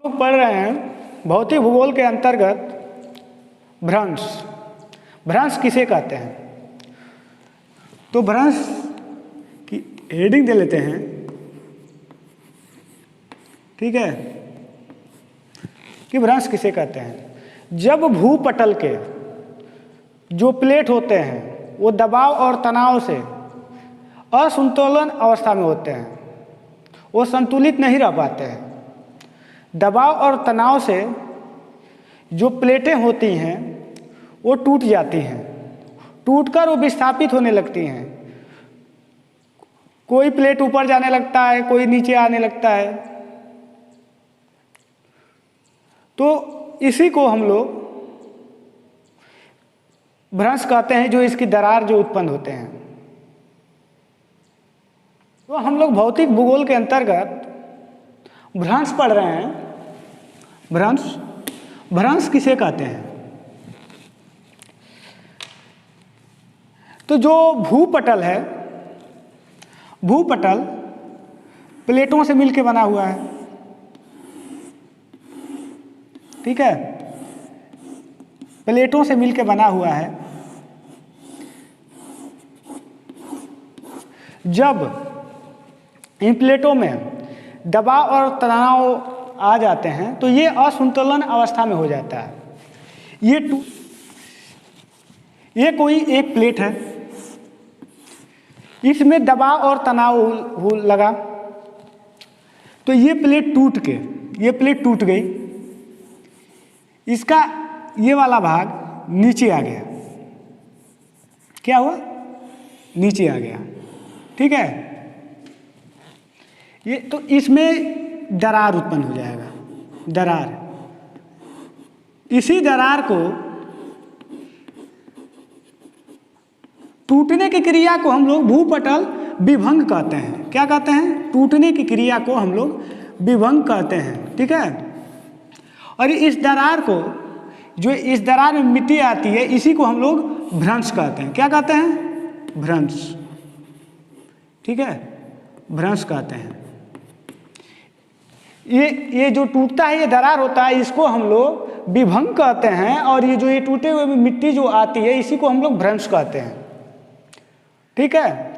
लोग पढ़ रहे हैं भौतिक भूगोल के अंतर्गत भ्रंश। भ्रंश किसे कहते हैं? तो भ्रंश की हेडिंग दे लेते हैं, ठीक है, कि भ्रंश किसे कहते हैं। जब भूपटल के जो प्लेट होते हैं वो दबाव और तनाव से असंतुलन अवस्था में होते हैं, वो संतुलित नहीं रह पाते हैं। दबाव और तनाव से जो प्लेटें होती हैं वो टूट जाती हैं, टूटकर वो विस्थापित होने लगती हैं। कोई प्लेट ऊपर जाने लगता है, कोई नीचे आने लगता है। तो इसी को हम लोग भ्रंश कहते हैं, जो इसकी दरार जो उत्पन्न होते हैं। तो हम लोग भौतिक भूगोल के अंतर्गत भ्रंश पढ़ रहे हैं। भ्रंश किसे कहते हैं? तो जो भूपटल है, भूपटल प्लेटों से मिलकर बना हुआ है, ठीक है, प्लेटों से मिलकर बना हुआ है। जब इन प्लेटों में दबाव और तनाव आ जाते हैं तो ये असंतुलन अवस्था में हो जाता है। ये कोई एक प्लेट है, इसमें दबाव और तनाव लगा तो ये प्लेट टूट गई। इसका ये वाला भाग नीचे आ गया। क्या हुआ? नीचे आ गया, ठीक है। ये तो इसमें दरार उत्पन्न हो जाएगा, दरार। इसी दरार को टूटने की क्रिया को हम लोग भूपटल विभंग कहते हैं। क्या कहते हैं? टूटने की क्रिया को हम लोग विभंग कहते हैं, ठीक है। और इस दरार को, जो इस दरार में मिट्टी आती है, इसी को हम लोग भ्रंश कहते हैं। क्या कहते हैं? भ्रंश, ठीक है, भ्रंश कहते हैं। ये जो टूटता है, ये दरार होता है, इसको हम लोग विभंग कहते हैं। और ये टूटे हुए मिट्टी जो आती है, इसी को हम लोग भ्रंश कहते हैं, ठीक है।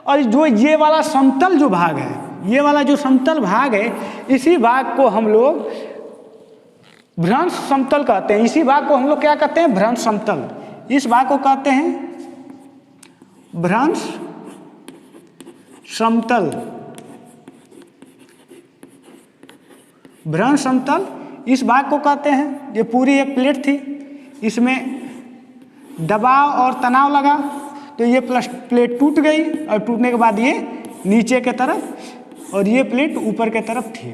और जो ये वाला समतल जो भाग है, ये वाला जो समतल भाग है, इसी भाग को हम लोग भ्रंश समतल कहते हैं। इसी भाग को हम लोग क्या कहते हैं? भ्रंश समतल। इस भाग को कहते हैं भ्रंश समतल। भ्रंश समतल इस भाग को कहते हैं। ये पूरी एक प्लेट थी, इसमें दबाव और तनाव लगा तो ये प्लेट टूट गई, और टूटने के बाद ये नीचे के तरफ और ये प्लेट ऊपर के तरफ थी,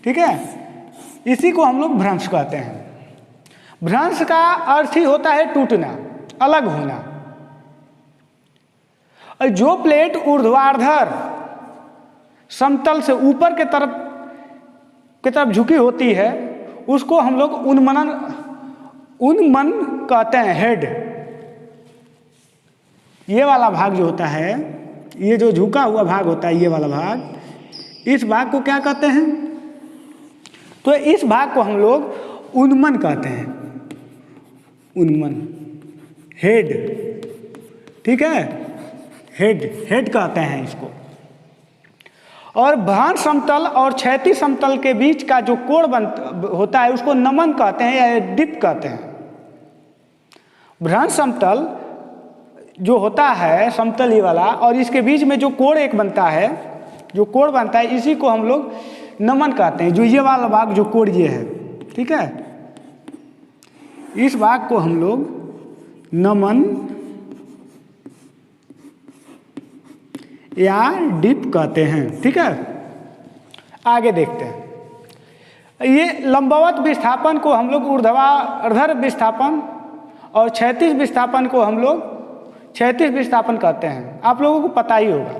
ठीक है। इसी को हम लोग भ्रंश कहते हैं। भ्रंश का अर्थ ही होता है टूटना, अलग होना। और जो प्लेट ऊर्ध्वाधर समतल से ऊपर के तरफ झुकी होती है, उसको हम लोग उन्मन कहते हैं, हेड। ये वाला भाग जो होता है, ये जो झुका हुआ भाग होता है, ये वाला भाग, इस भाग को क्या कहते हैं? तो इस भाग को हम लोग उन्मन कहते हैं, उन्मन, हेड, ठीक है, हेड कहते हैं इसको। और भ्रंश समतल और क्षैतिज समतल के बीच का जो कोण होता है, उसको नमन कहते हैं या डिप कहते हैं। भ्रंश समतल जो होता है, समतल ही वाला, और इसके बीच में जो कोण एक बनता है, जो कोण बनता है, इसी को हम लोग नमन कहते हैं। जो ये वाला भाग जो कोण ये है, ठीक है, इस भाग को हम लोग नमन या डिप कहते हैं, ठीक है। आगे देखते हैं। ये लंबवत विस्थापन को हम लोग ऊर्ध्वाधर विस्थापन और क्षैतिज विस्थापन को हम लोग क्षैतिज विस्थापन कहते हैं। आप लोगों को पता ही होगा।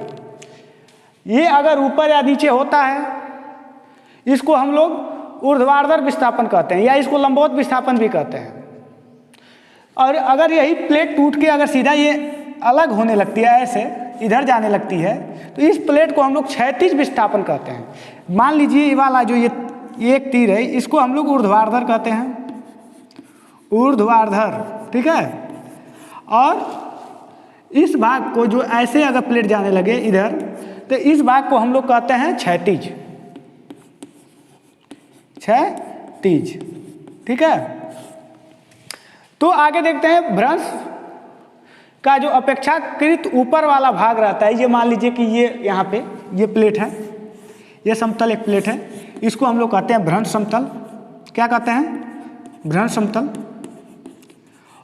ये अगर ऊपर या नीचे होता है, इसको हम लोग ऊर्ध्वाधर विस्थापन कहते हैं, या इसको लंबवत विस्थापन भी कहते हैं। और अगर यही प्लेट टूट के अगर सीधा ये अलग होने लगती है, ऐसे इधर जाने लगती है, तो इस प्लेट को हम लोग क्षैतिज विस्थापन कहते हैं। मान लीजिए ये वाला जो ये ये एक तीर है, इसको हम लोग ऊर्ध्वाधर कहते हैं, ऊर्ध्वाधर, ठीक है। और इस भाग को जो ऐसे अगर प्लेट जाने लगे इधर, तो इस भाग को हम लोग कहते हैं क्षैतिज, क्षैतिज, ठीक है। तो आगे देखते हैं भ्रंश का जो अपेक्षाकृत ऊपर वाला भाग रहता है, ये मान लीजिए कि ये यहाँ पे ये प्लेट है, ये समतल एक प्लेट है, इसको हम लोग कहते हैं भ्रंश समतल। क्या कहते हैं? भ्रंश समतल।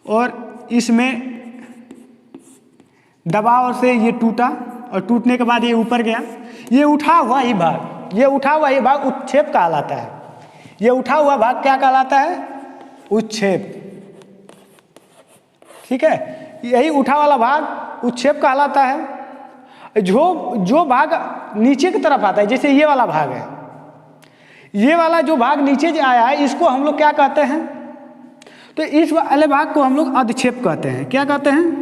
और इसमें दबाव से ये टूटा और टूटने के बाद ये ऊपर गया, ये उठा हुआ ही भाग, ये उठा हुआ ही भाग उच्छेद कहलाता है। ये उठा हुआ भाग क्या कहलाता है? उच्छेद, ठीक है। यही उठा वाला भाग उच्छेद कहलाता है। जो भाग नीचे की तरफ आता है, जैसे ये वाला भाग है, ये वाला जो भाग नीचे जो आया है, इसको हम लोग क्या कहते हैं? तो इस वाले भाग को हम लोग अधक्षेप कहते हैं। क्या कहते हैं?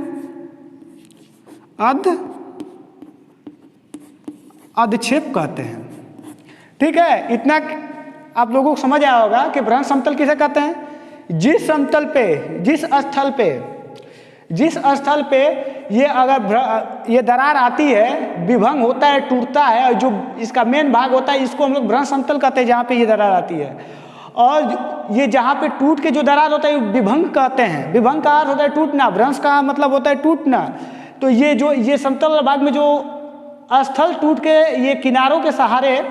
अधक्षेप कहते हैं, ठीक है। इतना आप लोगों को समझ आया होगा कि भ्रंश समतल किसे कहते हैं? जिस समतल पे, जिस स्थल पे ये अगर ये दरार आती है, विभंग होता है, टूटता है, और जो इसका मेन भाग होता है, इसको हम लोग भ्रंश समतल कहते हैं, जहाँ पे ये दरार आती है। और ये जहाँ पे टूट के जो दरार होता है विभंग कहते हैं। विभंग का अर्थ होता है टूटना, भ्रंश का मतलब होता है टूटना। तो ये जो ये समतल भाग में जो स्थल टूट के ये किनारों के सहारे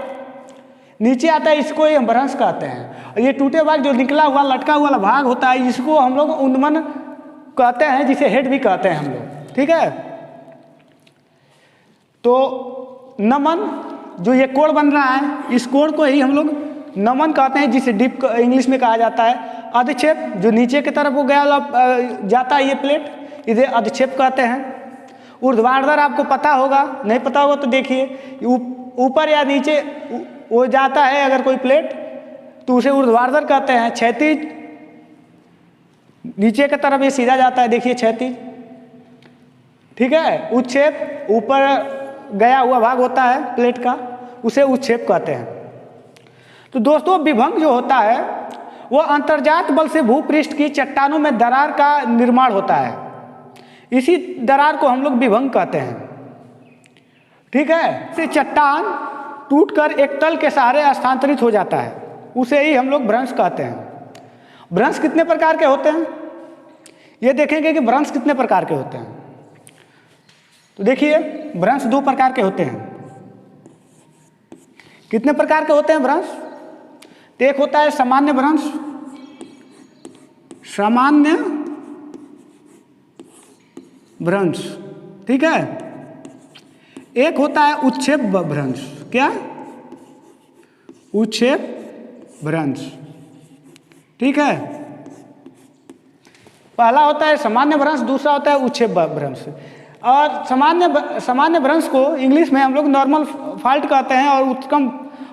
नीचे आता है, इसको ये भ्रंश कहते हैं। और ये टूटे भाग जो निकला हुआ लटका हुआ भाग होता है, इसको हम लोग उन्मन कहते हैं, जिसे हेड भी कहते हैं हम लोग, ठीक है। तो नमन, जो ये कोण बन रहा है, इस कोण को ही हम लोग नमन कहते हैं, जिसे डीप इंग्लिश में कहा जाता है। अधक्षेप, जो नीचे की तरफ हो गया जाता है ये प्लेट, इसे अधक्षेप कहते हैं। ऊर्ध्वाधर आपको पता होगा, नहीं पता होगा तो देखिए, ऊपर या नीचे वो जाता है अगर कोई प्लेट, तो उसे ऊर्ध्वाधर कहते हैं। क्षैतिज, नीचे की तरफ ये सीधा जाता है, देखिए क्षैतिज, ठीक है। उच्छेद, ऊपर गया हुआ भाग होता है प्लेट का, उसे उच्छेद कहते हैं। तो दोस्तों, विभंग जो होता है वो अंतर्जात बल से भूपृष्ठ की चट्टानों में दरार का निर्माण होता है। इसी दरार को हम लोग विभंग कहते हैं, ठीक है। से चट्टान टूटकर एक तल के सहारे स्थानांतरित हो जाता है, उसे ही हम लोग भ्रंश कहते हैं। भ्रंश कितने प्रकार के होते हैं? ये देखेंगे कि भ्रंश कितने प्रकार के होते हैं। तो देखिए, भ्रंश दो प्रकार के होते हैं। कितने प्रकार के होते हैं भ्रंश? तो एक होता है सामान्य भ्रंश, सामान्य भ्रंश, ठीक है। एक होता है उच्छेद भ्रंश। क्या? उच्छेद भ्रंश, ठीक है। पहला होता है सामान्य भ्रंश, दूसरा होता है उच्छेद भ्रंश। और सामान्य भ्रंश को इंग्लिश में हम लोग नॉर्मल फॉल्ट कहते हैं, और उत्क्रम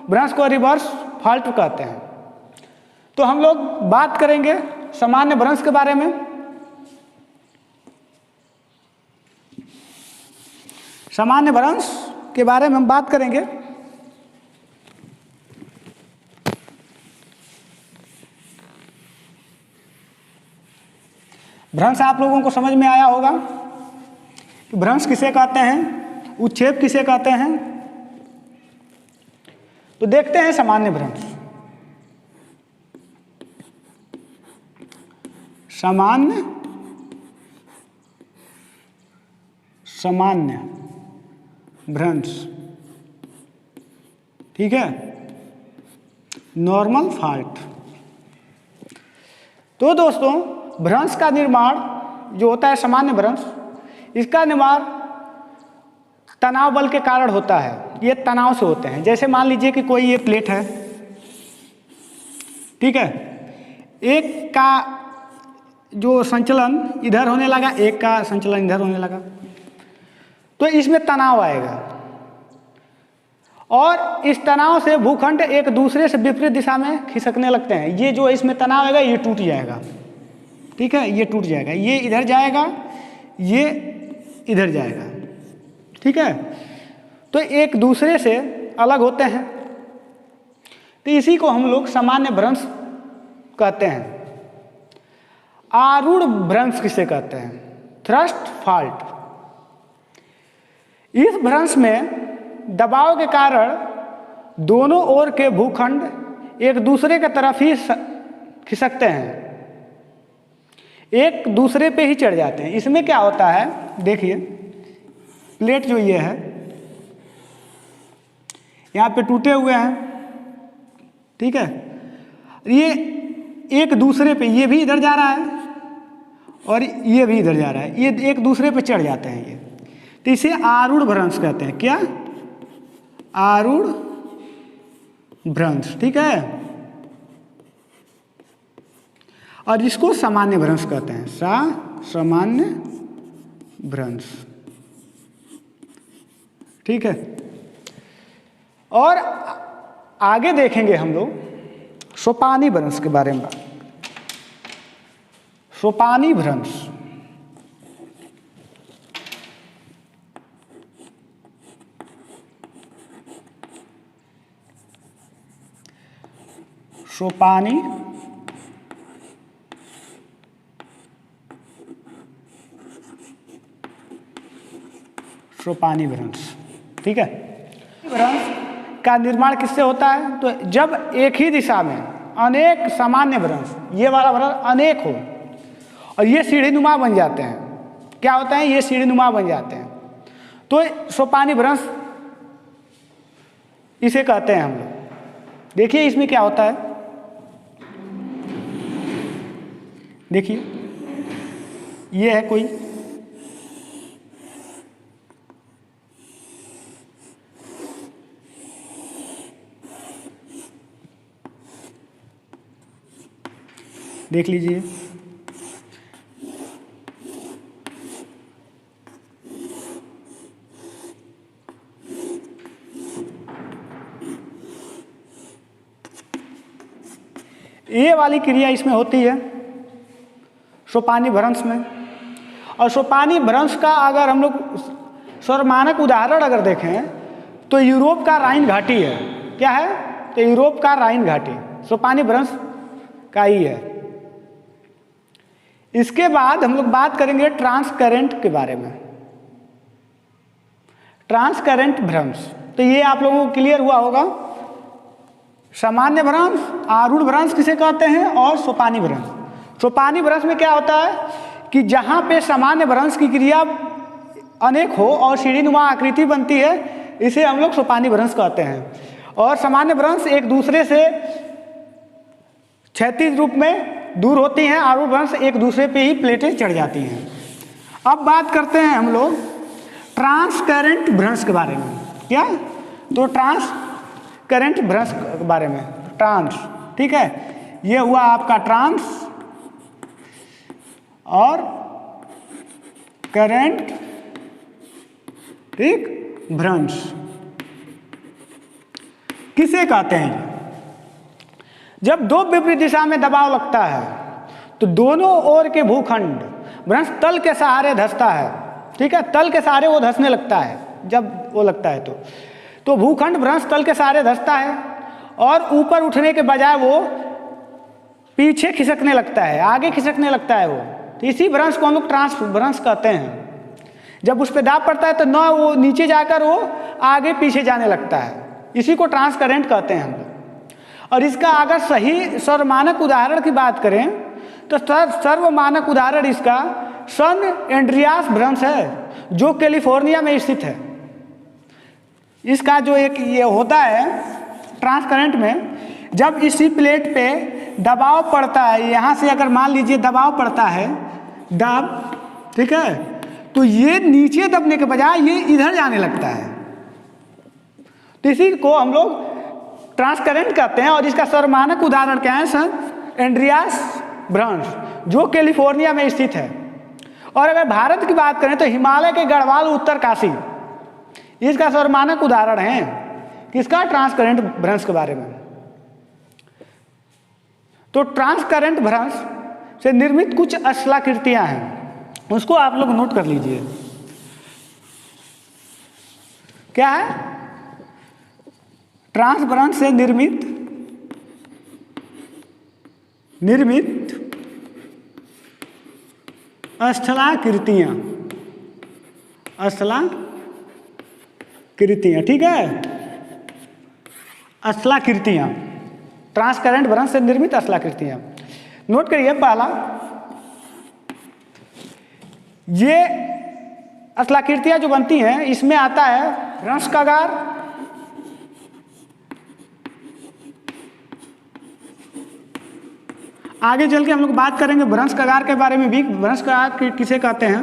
भ्रंश को रिवर्स फॉल्ट कहते हैं। तो हम लोग बात करेंगे सामान्य भ्रंश के बारे में। सामान्य भ्रंश के बारे में हम बात करेंगे। भ्रंश आप लोगों को समझ में आया होगा कि भ्रंश किसे कहते हैं, उच्छेद किसे कहते हैं। तो देखते हैं सामान्य भ्रंश। सामान्य भ्रंश, ठीक है। Normal fault. तो दोस्तों, भ्रंश का निर्माण जो होता है सामान्य भ्रंश, इसका निर्माण तनाव बल के कारण होता है। ये तनाव से होते हैं। जैसे मान लीजिए कि कोई ये प्लेट है, ठीक है। एक का जो संचलन इधर होने लगा, एक का संचलन इधर होने लगा, तो इसमें तनाव आएगा, और इस तनाव से भूखंड एक दूसरे से विपरीत दिशा में खिसकने लगते हैं। ये जो इसमें तनाव आएगा, ये टूट जाएगा, ठीक है। ये टूट जाएगा, ये इधर जाएगा, ये इधर जाएगा, ठीक है। तो एक दूसरे से अलग होते हैं। तो इसी को हम लोग सामान्य भ्रंश कहते हैं। आरूढ़ भ्रंश किसे कहते हैं? Thrust fault. इस भ्रंश में दबाव के कारण दोनों ओर के भूखंड एक दूसरे की तरफ ही खिसकते हैं, एक दूसरे पे ही चढ़ जाते हैं। इसमें क्या होता है, देखिए प्लेट जो ये है यहाँ पे टूटे हुए हैं, ठीक है, ये एक दूसरे पे, ये भी इधर जा रहा है और ये भी इधर जा रहा है, ये एक दूसरे पे चढ़ जाते हैं ये, तो इसे आरूढ़ भ्रंश कहते हैं। क्या? आरूढ़ भ्रंश, ठीक है। और इसको सामान्य भ्रंश कहते हैं, सामान्य भ्रंश, ठीक है। और आगे देखेंगे हम लोग सोपानी भ्रंश के बारे में। सोपानी भ्रंश, सोपानी सोपानी भ्रंश, ठीक है। भ्रंश का निर्माण किससे होता है? तो जब एक ही दिशा में अनेक सामान्य भ्रंश, ये वाला भ्रंश अनेक हो और ये सीढ़ीनुमा बन जाते हैं। क्या होता है? ये सीढ़ीनुमा बन जाते हैं, तो सोपानी भ्रंश इसे कहते हैं हम लोग। देखिए इसमें क्या होता है, देखिए ये है कोई, देख लीजिए, ये वाली क्रिया इसमें होती है सोपानी भ्रंश में। और सोपानी भ्रंश का अगर हम लोग सर्वमानक उदाहरण अगर देखें तो यूरोप का राइन घाटी है। क्या है? तो यूरोप का राइन घाटी सोपानी भ्रंश का ही है। इसके बाद हम लोग बात करेंगे ट्रांसकरेंट के बारे में। ट्रांसकरेंट भ्रंश, तो ये आप लोगों को क्लियर हुआ होगा। सामान्य भ्रंश, आरूढ़ भ्रंश किसे कहते हैं, और सोपानी भ्रंश। सोपानी भ्रंश में क्या होता है कि जहाँ पे सामान्य भ्रंश की क्रिया अनेक हो और सीढ़ीनुमा आकृति बनती है, इसे हम लोग सोपानी भ्रंश कहते हैं। और सामान्य भ्रंश एक दूसरे से क्षैतिज रूप में दूर होती हैं, आरूढ़ भ्रंश एक दूसरे पे ही प्लेटें चढ़ जाती हैं। अब बात करते हैं हम लोग ट्रांसकरेंट भ्रंश के बारे में। क्या? तो ट्रांसकरेंट भ्रंश के बारे में, ट्रांस, ठीक है, ये हुआ आपका ट्रांस और करेंट, ठीक, भ्रंश किसे कहते हैं? जब दो विपरीत दिशा में दबाव लगता है तो दोनों ओर के भूखंड भ्रंश तल के सहारे धंसता है, ठीक है, तल के सहारे वो धंसने लगता है। जब वो लगता है तो भूखंड भ्रंश तल के सहारे धंसता है और ऊपर उठने के बजाय वो पीछे खिसकने लगता है, आगे खिसकने लगता है वो। तो इसी भ्रंश को हम लोग ट्रांस भ्रंश कहते हैं। जब उस पर दाब पड़ता है तो न वो नीचे जाकर वो आगे पीछे जाने लगता है, इसी को ट्रांसकरेंट कहते हैं हम लोग। और इसका अगर सही सर्वमानक उदाहरण की बात करें तो सर्वमानक उदाहरण इसका सन एंड्रियास भ्रंश है, जो कैलिफोर्निया में स्थित है। इसका जो एक ये होता है ट्रांसकरेंट में, जब इसी प्लेट पे दबाव पड़ता है, यहाँ से अगर मान लीजिए दबाव पड़ता है, दाब, ठीक है, तो ये नीचे दबने के बजाय ये इधर जाने लगता है। तो इसी को हम लोग ट्रांसकरेंट कहते हैं। और इसका सर्वमानक उदाहरण क्या है? सन एंड्रियास भ्रंश, जो कैलिफोर्निया में स्थित है। और अगर भारत की बात करें तो हिमालय के गढ़वाल उत्तरकाशी इसका सर्वमानक उदाहरण है। किसका? ट्रांसकरेंट भ्रंश के बारे में। तो ट्रांसकरेंट भ्रंश से निर्मित कुछ अश्लाकृतियां हैं, उसको आप लोग नोट कर लीजिए। क्या है? ट्रांस भ्रंश से निर्मित निर्मित स्थलाकृतियाँ, स्थलाकृतियाँ, ठीक है, स्थलाकृतियाँ, ट्रांसपेरेंट ब्रंश से निर्मित स्थलाकृतियाँ। नोट करिए पहला, ये स्थलाकृतियाँ जो बनती हैं इसमें आता है भ्रंश कगार, आगे चल के हम लोग बात करेंगे भ्रंश कगार के बारे में भी। भ्रंश कगार किसे कहते हैं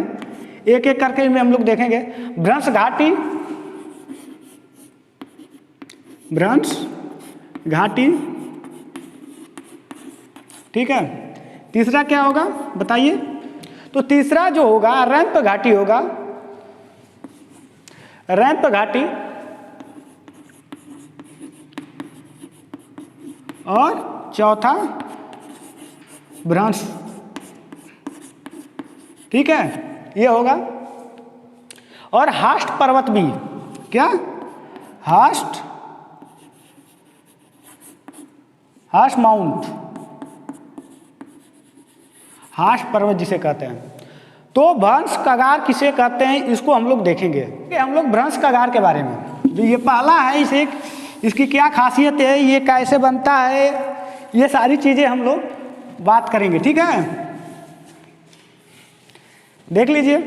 एक एक करके में हम लोग देखेंगे। भ्रंश घाटी, भ्रंश घाटी, ठीक है। तीसरा क्या होगा बताइए? तो तीसरा जो होगा रैंप घाटी होगा, रैंप घाटी, और चौथा भ्रंश, ठीक है, ये होगा। और हास्ट पर्वत भी, क्या हास्ट, हास्ट माउंट, हास्ट पर्वत जिसे कहते हैं। तो भ्रंश कगार किसे कहते हैं इसको हम लोग देखेंगे। हम लोग भ्रंश कगार के बारे में, जो ये पहला है इसे, इसकी क्या खासियत है, ये कैसे बनता है, ये सारी चीजें हम लोग बात करेंगे, ठीक है। देख लीजिए,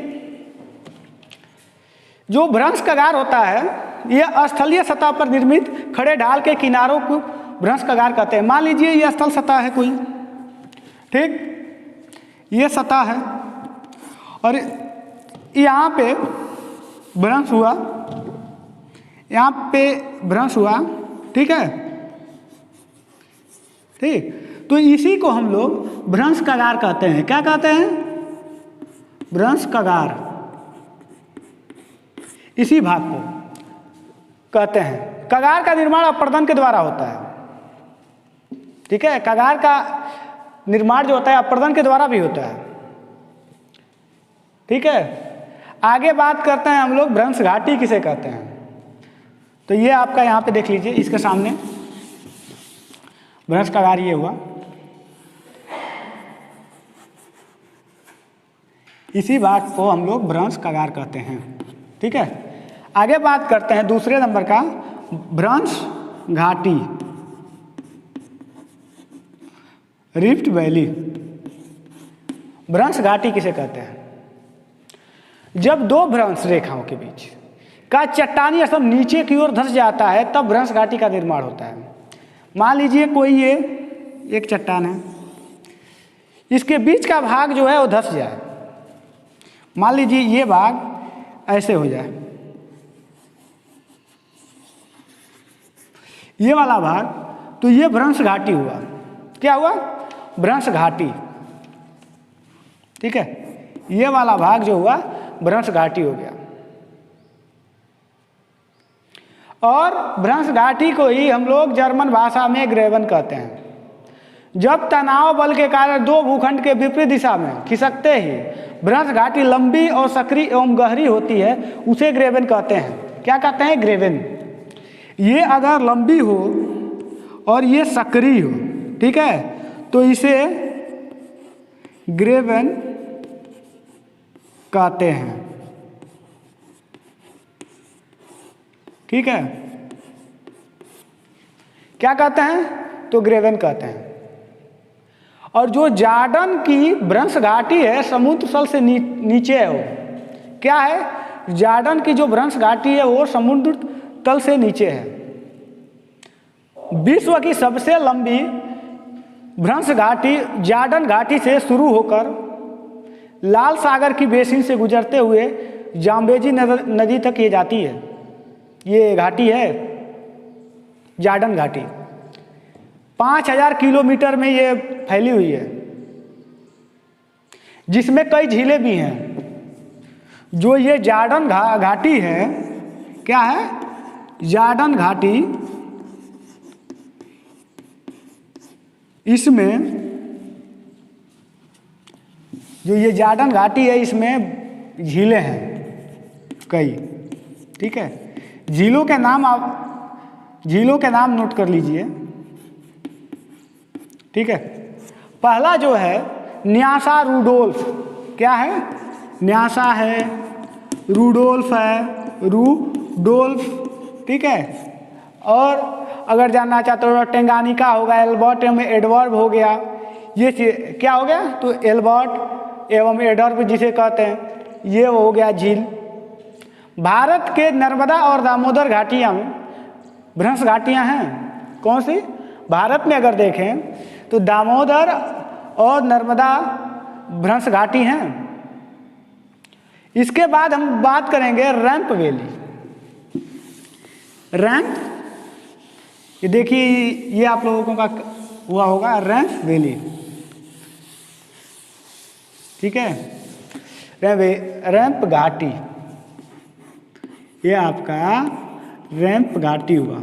जो भ्रंश कगार होता है यह स्थलीय सतह पर निर्मित खड़े ढाल के किनारों को भ्रंश कगार कहते हैं। मान लीजिए यह स्थल सतह है कोई, ठीक, ये सतह है और यहाँ पे भ्रंश हुआ, यहाँ पे भ्रंश हुआ, ठीक है, ठीक। तो इसी को हम लोग भ्रंश कगार कहते हैं। क्या कहते हैं? भ्रंश कगार, इसी भाग को कहते हैं। कगार का निर्माण अपर्दन के द्वारा होता है, ठीक है। कगार का निर्माण जो होता है अपर्दन के द्वारा भी होता है, ठीक है। आगे बात करते हैं हम लोग भ्रंश घाटी किसे कहते हैं। तो ये आपका यहाँ पे देख लीजिए, इसके सामने भ्रंश कगार ये हुआ, इसी भाग को हम लोग भ्रंश कगार कहते हैं, ठीक है। आगे बात करते हैं दूसरे नंबर का भ्रंश घाटी, रिफ्ट वैली। भ्रंश घाटी किसे कहते हैं? जब दो भ्रंश रेखाओं के बीच का चट्टानी स्तंभ नीचे की ओर धंस जाता है तब भ्रंश घाटी का निर्माण होता है। मान लीजिए कोई ये एक चट्टान है, इसके बीच का भाग जो है वो धंस जाए, मान लीजिए ये भाग ऐसे हो जाए, ये वाला भाग, तो ये भ्रंश घाटी हुआ। क्या हुआ? भ्रंश घाटी, ठीक है। ये वाला भाग जो हुआ भ्रंश घाटी हो गया। और भ्रंश घाटी को ही हम लोग जर्मन भाषा में ग्रेवन कहते हैं। जब तनाव बल के कारण दो भूखंड के विपरीत दिशा में खिसकते ही भ्रंश घाटी लंबी और सक्रिय एवं गहरी होती है, उसे ग्रेवन कहते हैं। क्या कहते हैं? ग्रेवन। ये अगर लंबी हो और ये सक्रिय हो, ठीक है, तो इसे ग्रेवन कहते हैं, ठीक है। क्या कहते हैं? तो ग्रेवन कहते हैं। और जो जॉर्डन की भ्रंश घाटी है समुद्र तल से नीचे है, वो क्या है? जॉर्डन की जो भ्रंश घाटी है वो समुद्र तल से नीचे है। विश्व की सबसे लंबी भ्रंश घाटी जॉर्डन घाटी से शुरू होकर लाल सागर की बेसिन से गुजरते हुए जाम्बेजी नदी तक ये जाती है। ये घाटी है जॉर्डन घाटी, 5000 किलोमीटर में ये फैली हुई है, जिसमें कई झीलें भी हैं। जो ये जॉर्डन घाटी है, क्या है? जॉर्डन घाटी, इसमें जो ये जॉर्डन घाटी है इसमें झीलें हैं कई, ठीक है। झीलों के नाम आप नोट कर लीजिए, ठीक है। पहला जो है न्यासा रूडोल्फ, क्या है? न्यासा है, रूडोल्फ है, रूडोल्फ, ठीक है। और अगर जानना चाहते हो टेंगानिका होगा, एल्बर्ट एवं एडवर्ड हो गया, ये क्या हो गया? तो एल्बर्ट एवं एडवर्ड जिसे कहते हैं, ये हो गया झील। भारत के नर्मदा और दामोदर घाटियाँ में भ्रंश घाटियाँ हैं। कौन सी? भारत में अगर देखें तो दामोदर और नर्मदा भ्रंश घाटी हैं। इसके बाद हम बात करेंगे रैंप वैली। रैंप, ये देखिए, ये आप लोगों का हुआ होगा रैंप वैली, ठीक है। रैंप घाटी, ये आपका रैंप घाटी हुआ।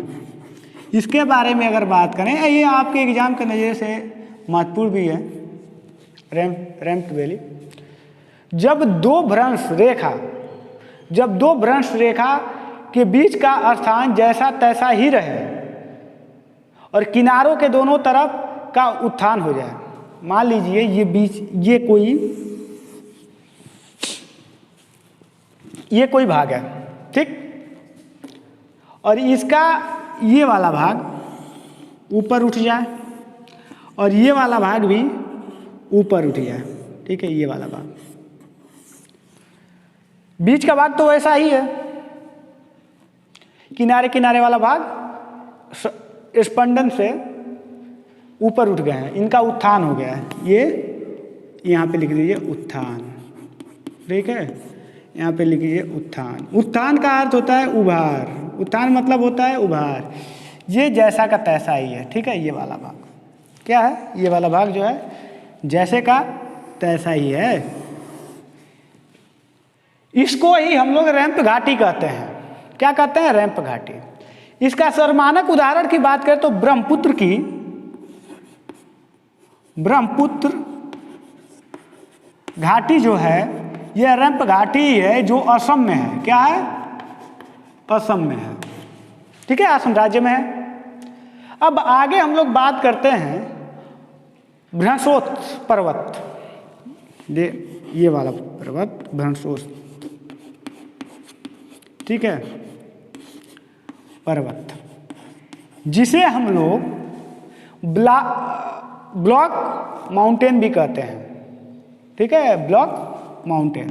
इसके बारे में अगर बात करें, ये आपके एग्जाम के नज़रिए से महत्वपूर्ण भी है। रैंप वैली, जब दो भ्रंश रेखा के बीच का स्थान जैसा तैसा ही रहे और किनारों के दोनों तरफ का उत्थान हो जाए। मान लीजिए ये कोई भाग है, ठीक, और इसका ये वाला भाग ऊपर उठ जाए और ये वाला भाग भी ऊपर उठ जाए, ठीक है। ये वाला भाग, बीच का भाग तो वैसा ही है, किनारे किनारे वाला भाग स्पंदन से ऊपर उठ गए हैं, इनका उत्थान हो गया है। ये यहाँ पे लिख दीजिए उत्थान, ठीक है। यहाँ पे लिख दीजिए उत्थान। उत्थान का अर्थ होता है उभार, उत्थान मतलब होता है उभार। ये जैसा का तैसा ही है, ठीक है। ये वाला भाग क्या है? ये वाला भाग जो है जैसे का तैसा ही है। इसको ही हम लोग रैंप घाटी कहते हैं। क्या कहते हैं? रैंप घाटी। इसका सर्वमानक उदाहरण की बात करें तो ब्रह्मपुत्र घाटी जो है, यह रैंप घाटी है जो असम में है। क्या है? असम में है, ठीक है, असम राज्य में है। अब आगे हम लोग बात करते हैं भ्रंशोत्स पर्वत। ये वाला पर्वत भ्रंशोत्स, ठीक है, पर्वत, जिसे हम लोग ब्लॉक माउंटेन भी कहते हैं, ठीक है, ब्लॉक माउंटेन।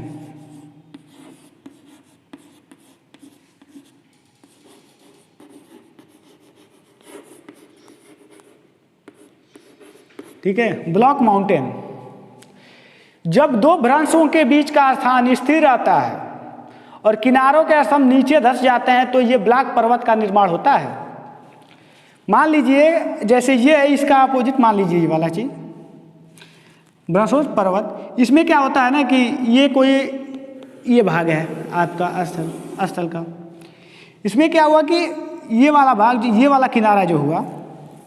ठीक है, ब्लॉक माउंटेन। जब दो भ्रंशों के बीच का स्थान स्थिर रहता है और किनारों के स्तंभ नीचे धंस जाते हैं तो ये ब्लॉक पर्वत का निर्माण होता है। मान लीजिए जैसे ये है, इसका अपोजिट मान लीजिए ये वाला चीज भ्रंशोत्स पर्वत। इसमें क्या होता है ना कि ये भाग है आपका स्थल का। इसमें क्या हुआ कि ये वाला भाग, ये वाला किनारा जो हुआ,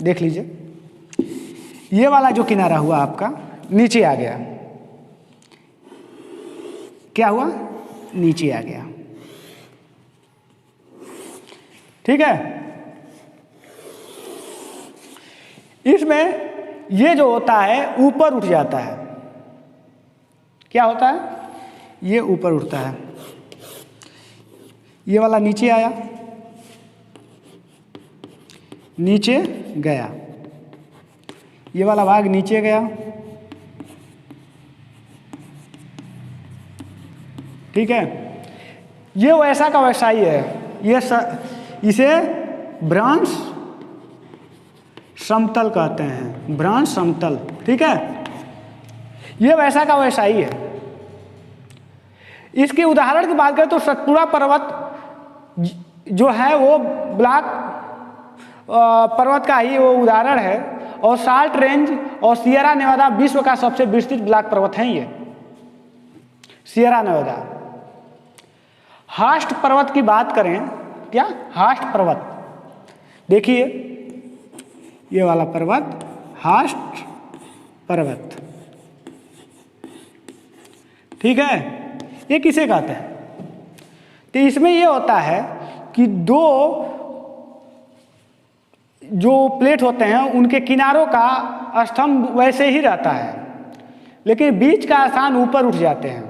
देख लीजिए, ये वाला जो किनारा हुआ आपका नीचे आ गया। क्या हुआ? नीचे आ गया, ठीक है। इसमें ये जो होता है ऊपर उठ जाता है। क्या होता है? ये ऊपर उठता है। ये वाला नीचे आया, नीचे गया, ये वाला भाग नीचे गया, ठीक है। ये वैसा का वैसा ही है। इसे भ्रंश समतल कहते हैं, भ्रंश समतल, ठीक है। ये वैसा का वैसा ही है। इसके उदाहरण की बात करें तो सतपुड़ा पर्वत जो है वो ब्लॉक पर्वत का ही वो उदाहरण है, और साल्ट रेंज और सियरा नेवादा विश्व का सबसे विस्तृत ब्लॉक पर्वत है। ये सियरा नेवादा। हास्ट पर्वत की बात करें, क्या हास्ट पर्वत, देखिए ये वाला पर्वत हास्ट पर्वत, ठीक है। ये किसे कहते हैं? तो इसमें ये होता है कि दो जो प्लेट होते हैं उनके किनारों का स्तंभ वैसे ही रहता है, लेकिन बीच का स्थान ऊपर उठ जाते हैं,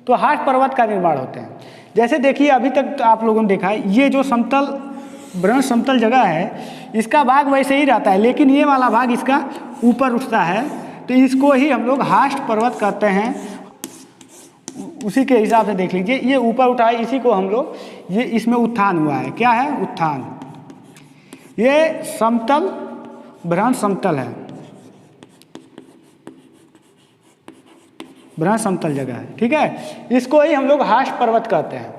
तो हाट पर्वत का निर्माण होते हैं। जैसे देखिए अभी तक आप लोगों ने देखा है ये जो समतल बृहद समतल जगह है इसका भाग वैसे ही रहता है, लेकिन ये वाला भाग इसका ऊपर उठता है, तो इसको ही हम लोग हास्ट पर्वत कहते हैं। उसी के हिसाब से देख लीजिए, ये ऊपर उठा है, इसी को हम लोग, ये इसमें उत्थान हुआ है। क्या है? उत्थान। ये समतल बृहद समतल है, बृहद समतल जगह है, ठीक है। इसको ही हम लोग हास्ट पर्वत कहते हैं।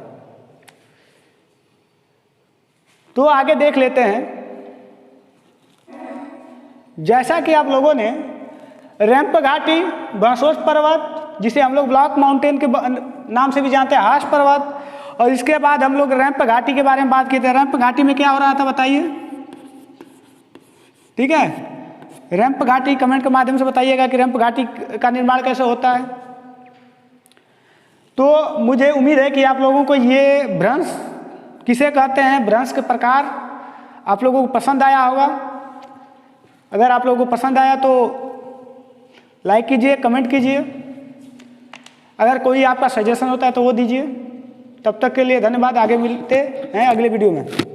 तो आगे देख लेते हैं, जैसा कि आप लोगों ने रैंप घाटी, बंसोस पर्वत, जिसे हम लोग ब्लॉक माउंटेन के नाम से भी जानते हैं, हास्ट पर्वत, और इसके बाद हम लोग रैंप घाटी के बारे में बात किए थे। रैंप घाटी में क्या हो रहा था बताइए, ठीक है। रैंप घाटी कमेंट के माध्यम से बताइएगा कि रैंप घाटी का निर्माण कैसे होता है। तो मुझे उम्मीद है कि आप लोगों को ये भ्रंश किसे कहते हैं, भ्रंश के प्रकार आप लोगों को पसंद आया होगा। अगर आप लोगों को पसंद आया तो लाइक कीजिए, कमेंट कीजिए। अगर कोई आपका सजेशन होता है तो वो दीजिए। तब तक के लिए धन्यवाद। आगे मिलते हैं अगले वीडियो में।